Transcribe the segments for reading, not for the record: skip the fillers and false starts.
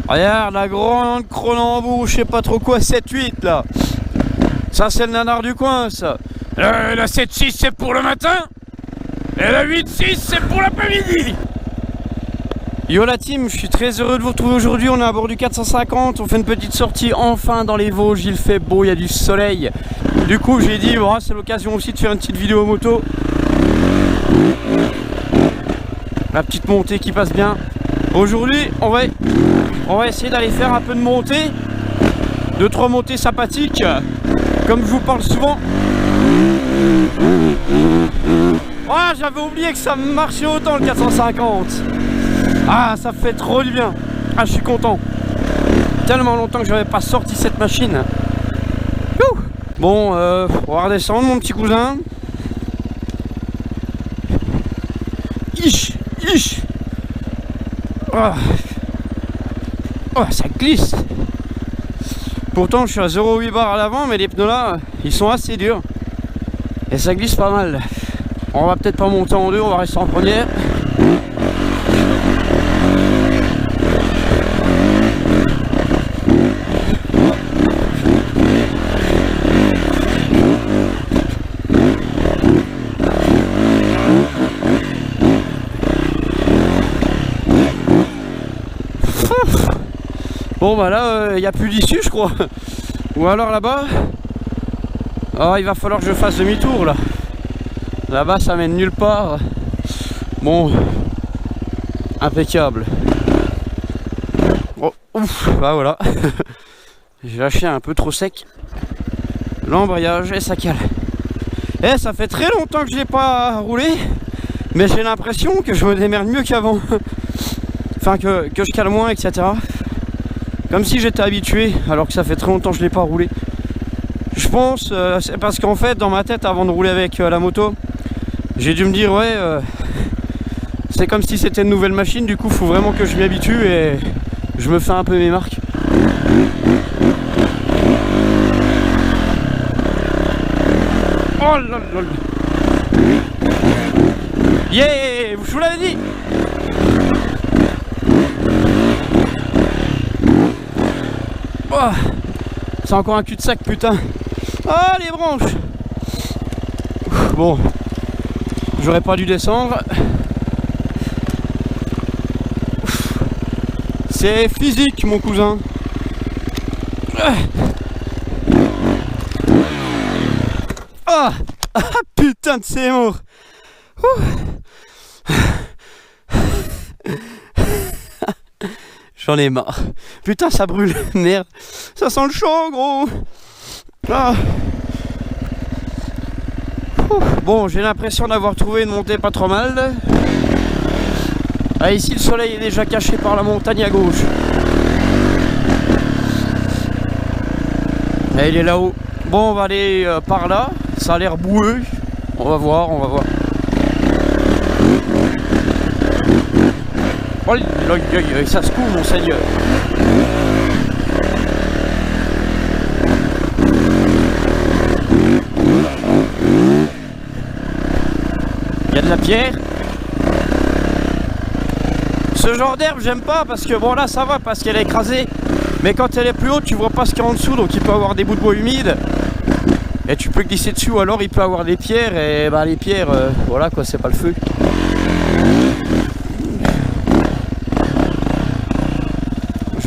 Regarde la grande Cronenbourg, je sais pas trop quoi, 7-8 là. Ça c'est le nanar du coin ça. La 7-6 c'est pour le matin. Et la 8-6 c'est pour l'après-midi. Yo la team, je suis très heureux de vous retrouver aujourd'hui. On est à bord du 450, on fait une petite sortie enfin dans les Vosges. Il fait beau, il y a du soleil. Du coup j'ai dit, bon, c'est l'occasion aussi de faire une petite vidéo moto. La petite montée qui passe bien. Aujourd'hui on va essayer d'aller faire un peu de montée. 2-3 montées sympathiques. Comme je vous parle souvent. Ah, j'avais oublié que ça marchait autant le 450. Ah, ça fait trop du bien. Ah, je suis content. Tellement longtemps que j'avais pas sorti cette machine. Ouh. Bon, on va redescendre mon petit cousin. Ich. Oh. Oh, ça glisse. Pourtant je suis à 0,8 bar à l'avant, mais les pneus là ils sont assez durs et ça glisse pas mal. On va peut-être pas monter en deux, on va rester en première. Bon bah là il n'y a plus d'issue je crois. Ou alors là-bas, oh, il va falloir que je fasse demi-tour là. Là-bas ça mène nulle part. Bon, impeccable. Oh, ouf, bah voilà. J'ai lâché un peu trop sec l'embrayage et ça cale. Et ça fait très longtemps que je n'ai pas roulé, mais j'ai l'impression que je me démerde mieux qu'avant. Enfin que je cale moins, etc. Comme si j'étais habitué, alors que ça fait très longtemps que je ne l'ai pas roulé. Je pense, c'est parce qu'en fait, dans ma tête, avant de rouler avec la moto, j'ai dû me dire, ouais, c'est comme si c'était une nouvelle machine, du coup, il faut vraiment que je m'y habitue et je me fais un peu mes marques. Oh là là là. Yeah, je vous l'avais dit. Oh, c'est encore un cul-de-sac putain. Ah les branches. Bon, j'aurais pas dû descendre. C'est physique mon cousin. Ah, ah putain de c'est mort. J'en ai marre. Putain, ça brûle. Merde. Ça sent le chaud, gros. Ah. Bon, j'ai l'impression d'avoir trouvé une montée pas trop mal. Ah, ici, le soleil est déjà caché par la montagne à gauche. Et il est là-haut. Bon, on va aller par là. Ça a l'air boueux. On va voir, Oh, ça se coule mon seigneur. Il y a de la pierre. Ce genre d'herbe j'aime pas parce que bon là ça va parce qu'elle est écrasée. Mais quand elle est plus haute tu vois pas ce qu'il y a en dessous, donc il peut avoir des bouts de bois humides. Et tu peux glisser dessus ou alors il peut avoir des pierres et bah les pierres voilà quoi, c'est pas le feu.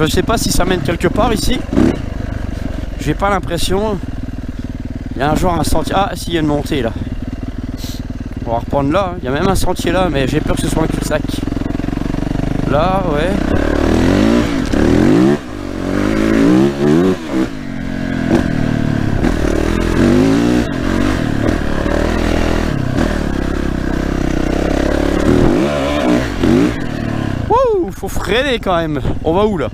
Je sais pas si ça mène quelque part ici. J'ai pas l'impression. Il y a un genre un sentier. Ah si, il y a une montée là. On va reprendre là. Il y a même un sentier là, mais j'ai peur que ce soit un cul-de-sac. Là, ouais. Wouh, faut freiner quand même. On va où là?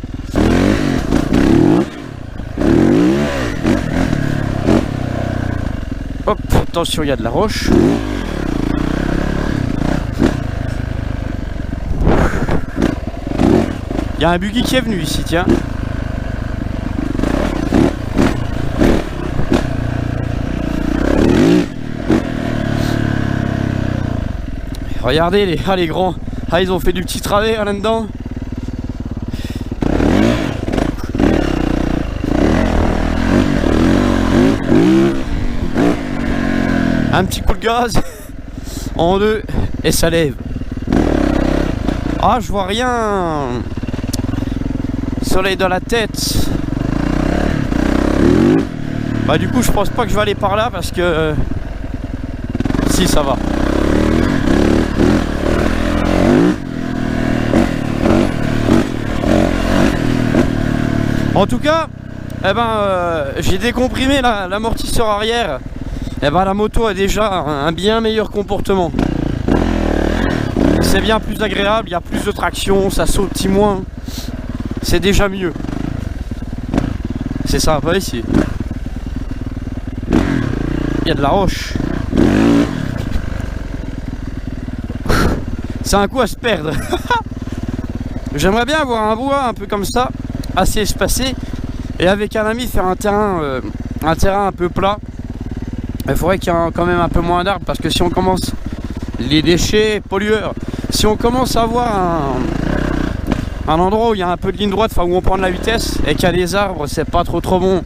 Hop, attention, il y a de la roche. Il y a un buggy qui est venu ici, tiens. Regardez les grands. Ah, ils ont fait du petit travers là-dedans. Un petit coup de gaz. En deux. Et ça lève. Ah, je vois rien. Soleil dans la tête. Bah du coup je pense pas que je vais aller par là parce que si ça va. En tout cas, j'ai décomprimé l'amortisseur arrière. La moto a déjà un bien meilleur comportement. C'est bien plus agréable, il y a plus de traction, ça saute moins. C'est déjà mieux. C'est sympa ici. Il y a de la roche. C'est un coup à se perdre. J'aimerais bien avoir un bois un peu comme ça, assez espacé, et avec un ami faire un terrain un peu plat. Il faudrait qu'il y ait quand même un peu moins d'arbres, parce que si on commence les déchets pollueurs, si on commence à avoir un endroit où il y a un peu de ligne droite, enfin où on prend de la vitesse et qu'il y a des arbres, c'est pas trop bon.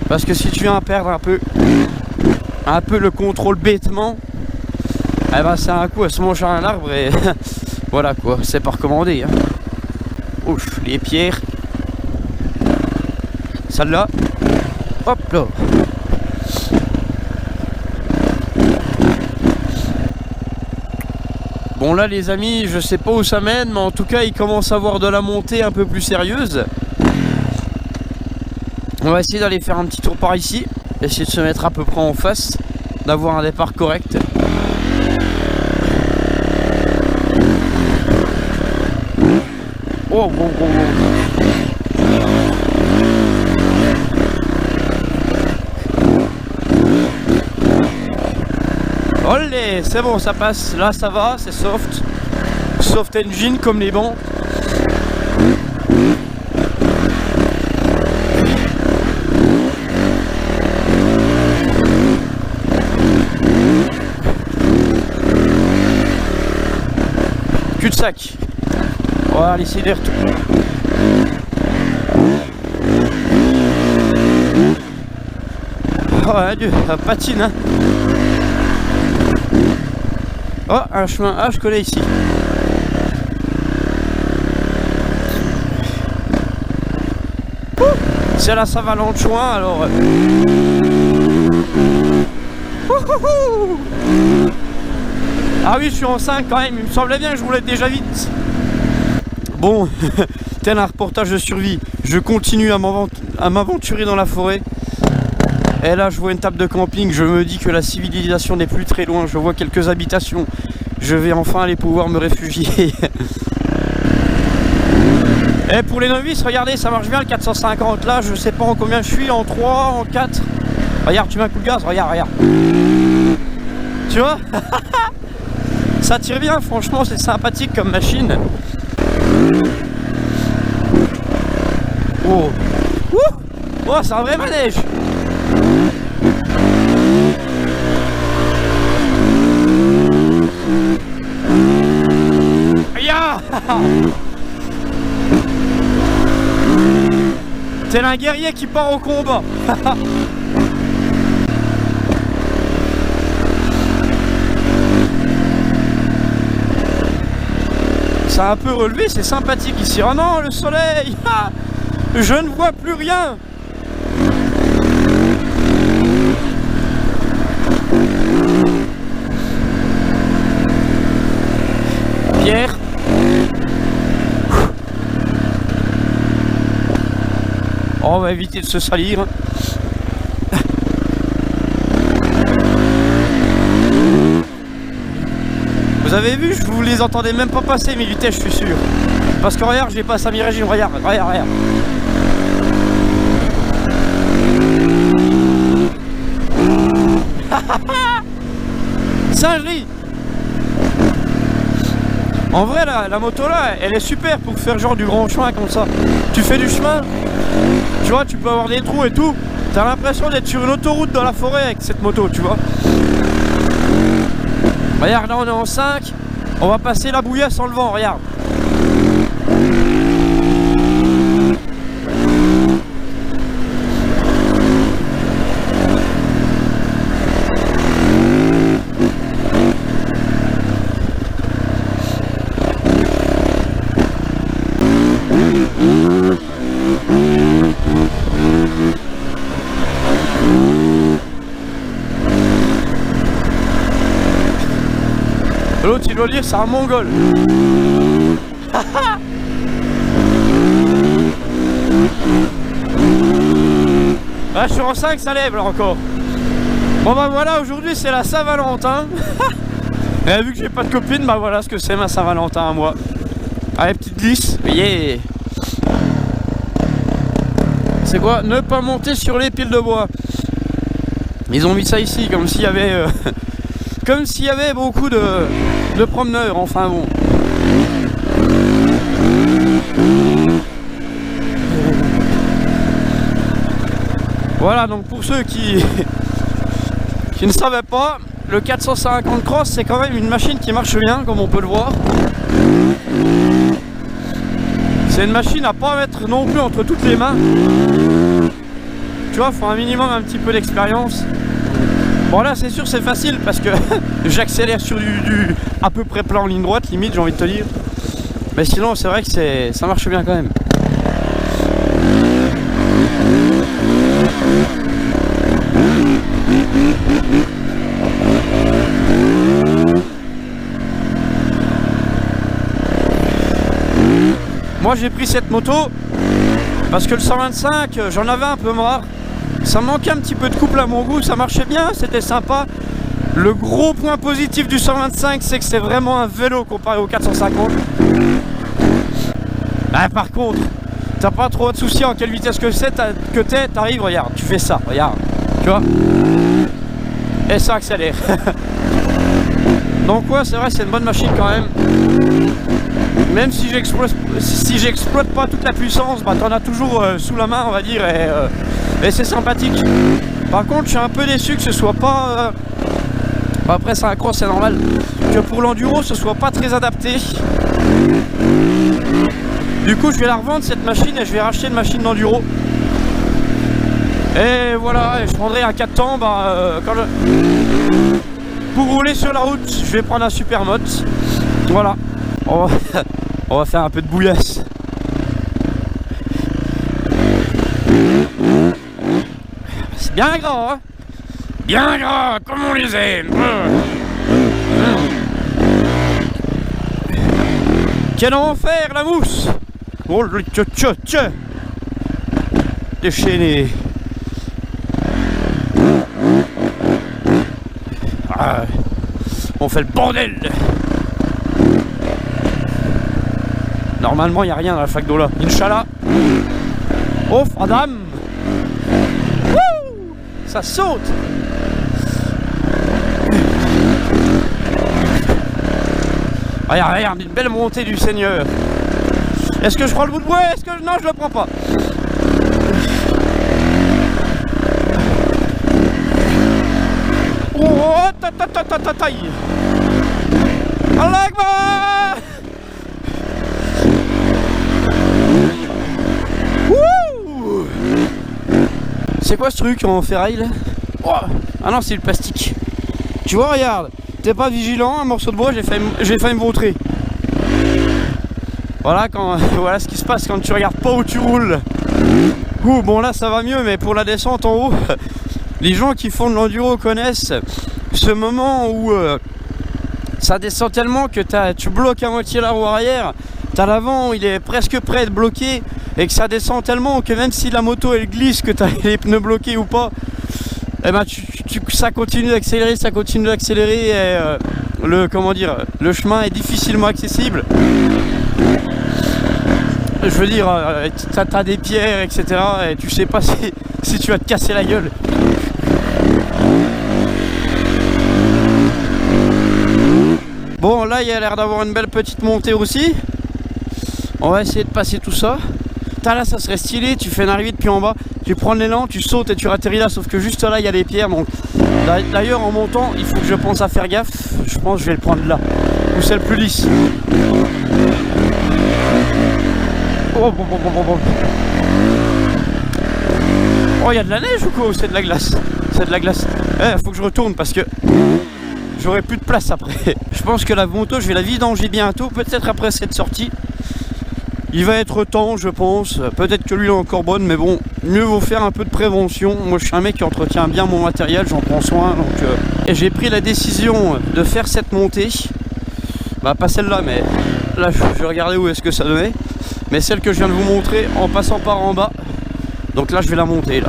Parce que si tu viens à perdre un peu le contrôle bêtement, c'est un coup à se manger un arbre et voilà quoi, c'est pas recommandé. Hein. Ouf, les pierres. Celle-là. Hop là. Bon là les amis, je sais pas où ça mène, mais en tout cas il commence à avoir de la montée un peu plus sérieuse. On va essayer d'aller faire un petit tour par ici, essayer de se mettre à peu près en face, d'avoir un départ correct. Oh, oh, oh, oh. Olé, c'est bon, ça passe. Là, ça va, c'est soft. Soft engine comme les bancs. Cul-de-sac. On va aller essayer de retourner. Ouais, ça patine, hein. Oh, un chemin. Ah, je connais ici. C'est la Saint-Valentin, alors. Ah oui, je suis en 5 quand même. Il me semblait bien que je roulais déjà vite. Bon, tel un reportage de survie. Je continue à m'aventurer dans la forêt. Et là, je vois une table de camping. Je me dis que la civilisation n'est plus très loin. Je vois quelques habitations. Je vais enfin aller pouvoir me réfugier. Et pour les novices, regardez, ça marche bien le 450. Là, je sais pas en combien je suis, en 3, en 4. Regarde, tu mets un coup de gaz, regarde. Tu vois? Ça tire bien, franchement, c'est sympathique comme machine. Oh, oh, c'est un vrai manège. Aïe. Tel un guerrier qui part au combat. Ça a un peu relevé, c'est sympathique ici. Oh non, le soleil. Je ne vois plus rien. Pierre. Oh, on va éviter de se salir. Vous avez vu, je vous les entendais même pas passer mes vitesses, je suis sûr. Parce que regarde, j'ai passé à mi-régime, regarde. Singerie. En vrai, la moto là, elle est super pour faire genre du grand chemin comme ça. Tu fais du chemin, tu vois, tu peux avoir des trous et tout. T'as l'impression d'être sur une autoroute dans la forêt avec cette moto, tu vois. Regarde, là on est en 5. On va passer la bouillasse en levant, regarde. dois le dire, c'est un mongol. Ah, je suis en 5, ça lève là encore. Bon bah voilà, aujourd'hui c'est la Saint-Valentin. Et vu que j'ai pas de copine, bah voilà ce que c'est ma Saint-Valentin à moi. Allez, petite glisse, yeah. C'est quoi? Ne pas monter sur les piles de bois. Ils ont mis ça ici comme s'il y avait comme s'il y avait beaucoup de promeneurs, enfin bon. Voilà, donc pour ceux qui ne savaient pas, le 450 Cross c'est quand même une machine qui marche bien, comme on peut le voir. C'est une machine à pas mettre non plus entre toutes les mains. Tu vois, il faut un minimum un petit peu d'expérience. Bon là c'est sûr c'est facile parce que j'accélère sur du à peu près plat en ligne droite, limite j'ai envie de te dire. Mais sinon c'est vrai que ça marche bien quand même. Moi j'ai pris cette moto parce que le 125 j'en avais un peu marre. Ça manquait un petit peu de couple à mon goût, ça marchait bien, c'était sympa. Le gros point positif du 125 c'est que c'est vraiment un vélo comparé au 450. Ah, par contre, t'as pas trop de soucis en quelle vitesse que t'es, t'arrives, regarde, tu fais ça, regarde, tu vois. Et ça accélère. Donc ouais, c'est vrai, c'est une bonne machine quand même. Même si j'exploite pas toute la puissance, bah t'en as toujours sous la main, on va dire, et c'est sympathique. Par contre, je suis un peu déçu que ce soit pas... après, c'est un cross, c'est normal. Que pour l'enduro, ce soit pas très adapté. Du coup, je vais la revendre cette machine et je vais racheter une machine d'enduro. Et voilà, et je prendrai un 4 temps, pour rouler sur la route, je vais prendre un Supermoto. Voilà. On va faire un peu de bouillasse. C'est bien gras, hein? Bien gras, comme on les aime. Quel enfer, la mousse! Oh le tche. Déchaîné. Ah, on fait le bordel. Normalement, il n'y a rien dans la fac d'eau là. Inch'Allah. Oh, madame. Wouh, ça saute. Regarde, une belle montée du Seigneur. Est-ce que je prends le bout de bois? Est-ce que... Non, je le prends pas. Oh, ta. Allah Akbar. Wouh. C'est quoi ce truc en ferraille là? Oh. Ah non, c'est le plastique. Tu vois, regarde. T'es pas vigilant, un morceau de bois, j'ai failli me vautrer. Voilà, voilà ce qui se passe quand tu regardes pas où tu roules. Ouh, bon là ça va mieux, mais pour la descente en haut, les gens qui font de l'enduro connaissent ce moment où ça descend tellement que tu bloques à moitié la roue arrière, t'as l'avant, il est presque prêt de bloquer, et que ça descend tellement que même si la moto elle glisse, que t'as les pneus bloqués ou pas, et ben ça continue d'accélérer, et le chemin est difficilement accessible. Je veux dire, t'as des pierres, etc. et tu sais pas si tu vas te casser la gueule. Bon, là, il y a l'air d'avoir une belle petite montée aussi. On va essayer de passer tout ça. Là, ça serait stylé, tu fais une arrivée depuis en bas, tu prends l'élan, tu sautes et tu atterris là, sauf que juste là, il y a des pierres. Donc, d'ailleurs, en montant, il faut que je pense à faire gaffe. Je pense que je vais le prendre là, où c'est le plus lisse. Oh, oh, il y a de la neige ou quoi? C'est de la glace. C'est de la glace. Faut que je retourne parce que j'aurai plus de place après. Je pense que la moto, je vais la vidanger bientôt, peut-être après cette sortie. Il va être temps, je pense. Peut-être que lui est encore bonne, mais bon, mieux vaut faire un peu de prévention. Moi, je suis un mec qui entretient bien mon matériel, j'en prends soin. Donc, et j'ai pris la décision de faire cette montée. Bah pas celle-là, mais là je vais regarder où est-ce que ça donnait. Mais celle que je viens de vous montrer en passant par en bas. Donc là je vais la monter là.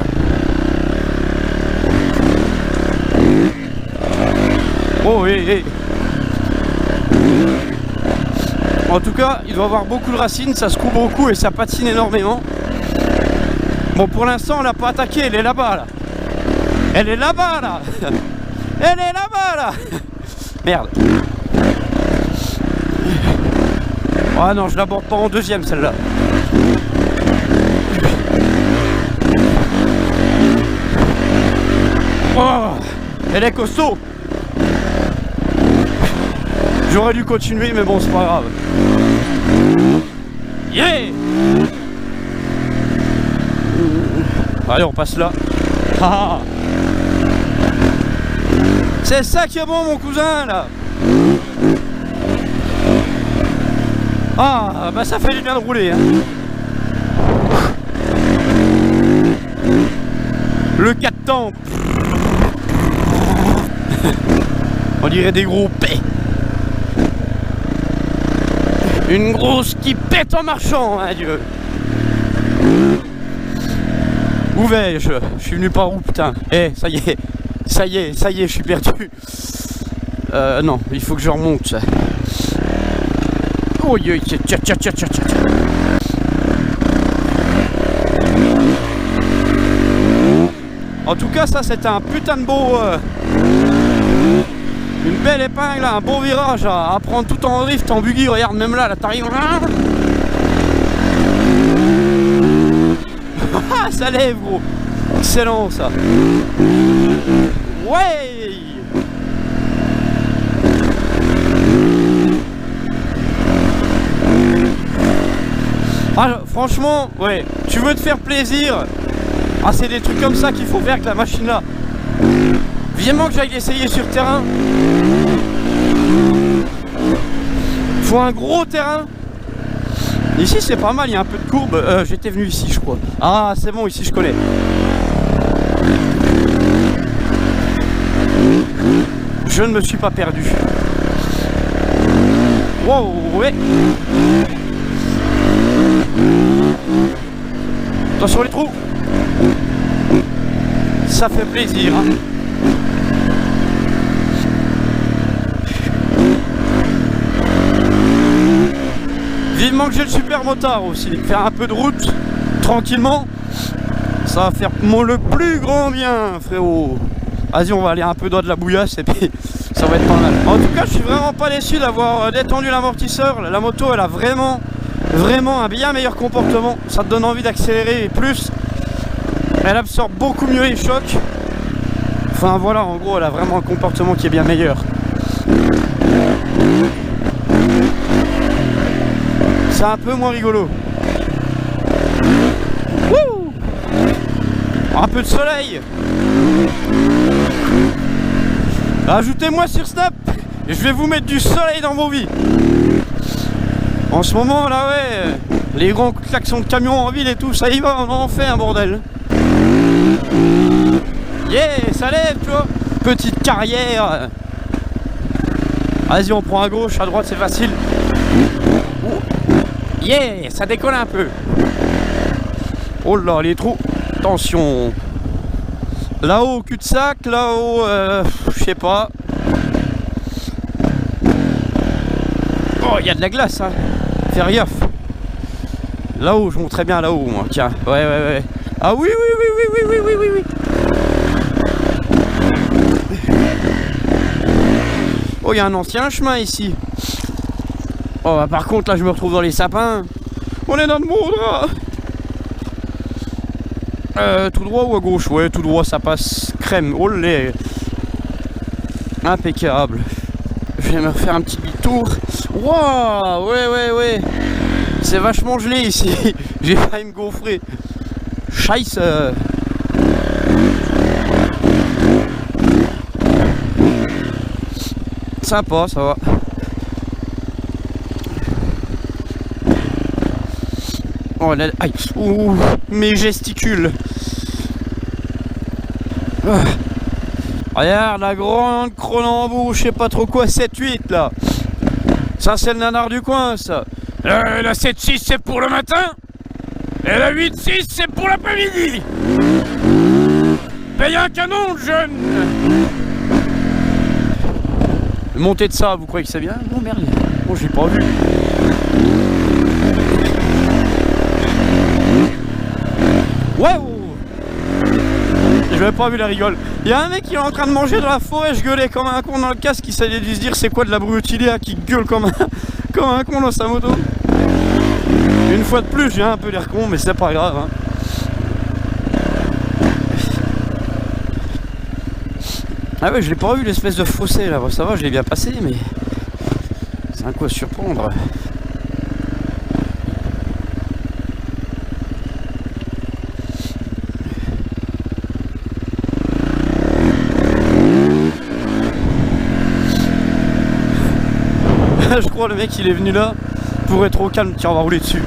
Oh oui. En tout cas, il doit y avoir beaucoup de racines, ça se coupe beaucoup et ça patine énormément. Bon, pour l'instant, on l'a pas attaqué, elle est là-bas, là. Elle est là-bas, là. Elle est là-bas, là. Merde. Ah non, je l'aborde pas en deuxième, celle-là. Oh, elle est costaud. J'aurais dû continuer, mais bon, c'est pas grave. Yeah! Allez, on passe là. C'est ça qui est bon, mon cousin, là. Ah, bah ça fait du bien de rouler, hein. Le 4 temps. On dirait des gros pets. Une grosse qui pète en marchant, hein, Dieu. Où vais-je? Je suis venu par où, putain? Eh, ça y est, je suis perdu. Non, il faut que je remonte, ça. Oh, tcha. En tout cas, ça, c'était un putain de beau... Une belle épingle, un beau virage à prendre tout en drift, en buggy. Regarde, même là t'arrives. Ah, ça lève, gros. Excellent, ça. Ouais. Ah, franchement, ouais. Tu veux te faire plaisir? Ah, c'est des trucs comme ça qu'il faut faire avec la machine là. Vivement que j'aille l'essayer sur terrain. Faut un gros terrain. Ici c'est pas mal, il y a un peu de courbe. J'étais venu ici, je crois. Ah, c'est bon, ici je connais. Je ne me suis pas perdu. Wow, ouais. Attention les trous. Ça fait plaisir, hein. Vivement que j'ai le super motard aussi. Faire un peu de route tranquillement, ça va faire le plus grand bien, frérot. Vas-y, on va aller un peu dans de la bouillasse et puis ça va être pas mal. En tout cas, je suis vraiment pas déçu d'avoir détendu l'amortisseur. La moto, elle a vraiment un bien meilleur comportement. Ça te donne envie d'accélérer et plus. Elle absorbe beaucoup mieux les chocs. Enfin voilà, en gros, elle a vraiment un comportement qui est bien meilleur. C'est un peu moins rigolo. Wouh! Un peu de soleil. Ajoutez-moi sur Snap et je vais vous mettre du soleil dans vos vies. En ce moment là, ouais, les grands klaxons de camions en ville et tout, ça y va, on en fait un bordel. Yeah, ça lève, tu vois. Petite carrière. Vas-y, on prend à gauche, à droite, c'est facile. Yeah, ça décolle un peu. Oh là, les trous. Attention. Là-haut, cul-de-sac. Là-haut, je sais pas. Oh, il y a de la glace, hein. Faire gaffe. Là-haut, je monterais bien là-haut, moi. Tiens, ouais. Ah oui. Oh, il y a un ancien chemin ici. Oh, bah, par contre, là, je me retrouve dans les sapins. On est dans le monde, là. Tout droit ou à gauche? Ouais, tout droit, ça passe crème. Oh, les... Impeccable. Je vais me refaire un petit tour. Waouh, ouais. C'est vachement gelé ici. J'ai failli me gaufrer. Scheisse. Sympa, ça va. Oh là, aïe, ouh, mes gesticules. Ah. Regarde la grande Cronenbourg, je sais pas trop quoi, 7-8 là. Ça c'est le nanar du coin ça. La 7-6 c'est pour le matin. Et la 8-6 c'est pour l'après-midi. Paye un canon jeune. Montée de ça, vous croyez que c'est bien? Non merde. Bon j'ai pas vu. Waouh! J'avais pas vu la rigole. Il y a un mec qui est en train de manger dans la forêt, je gueulais comme un con dans le casque, il s'allait dû se dire c'est quoi de la brutilia qui gueule comme un con dans sa moto. Une fois de plus, j'ai un peu l'air con, mais c'est pas grave. Hein. Ah ouais, je l'ai pas vu l'espèce de fossé là, bon, ça va, je l'ai bien passé, mais c'est un coup à surprendre. Je crois le mec il est venu là pour être au calme. Tiens, on va rouler dessus.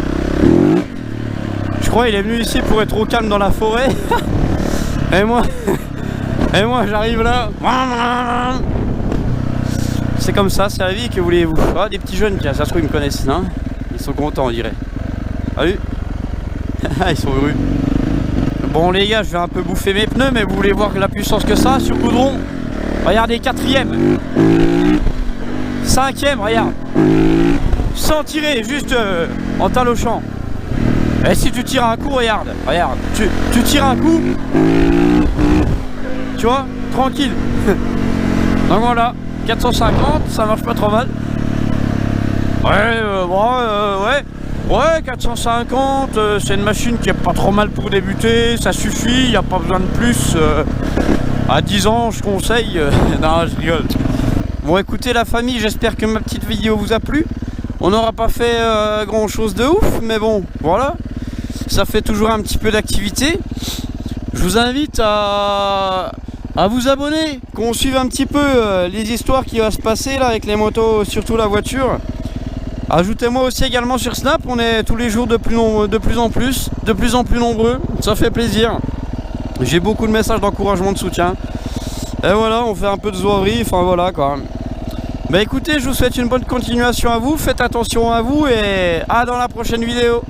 Je crois il est venu ici pour être au calme dans la forêt. Et moi j'arrive là. C'est comme ça, c'est la vie, que voulez-vous. Ah, des petits jeunes, tiens, ça se trouve ils me connaissent, non? Ils sont contents on dirait. Ah oui. Ils sont heureux. Bon les gars, je vais un peu bouffer mes pneus, mais vous voulez voir la puissance que ça sur goudron? Regardez, 4ème. 5ème, regarde. Sans tirer, juste en talochant. Et si tu tires un coup, regarde. Tu tires un coup. Tu vois, tranquille. Donc voilà, 450, ça marche pas trop mal. Ouais, 450, c'est une machine qui est pas trop mal pour débuter, ça suffit, il n'y a pas besoin de plus. À 10 ans, je conseille. Non, je rigole. Bon écoutez la famille, j'espère que ma petite vidéo vous a plu. On n'aura pas fait grand chose de ouf, mais bon, voilà. Ça fait toujours un petit peu d'activité. Je vous invite à vous abonner, qu'on suive un petit peu les histoires qui vont se passer là avec les motos, surtout la voiture. Ajoutez-moi aussi également sur Snap, on est tous les jours de plus en plus nombreux, ça fait plaisir. J'ai beaucoup de messages d'encouragement, de soutien. Et voilà, on fait un peu de zouaverie, enfin voilà quoi. Bah écoutez, je vous souhaite une bonne continuation à vous, faites attention à vous et à dans la prochaine vidéo.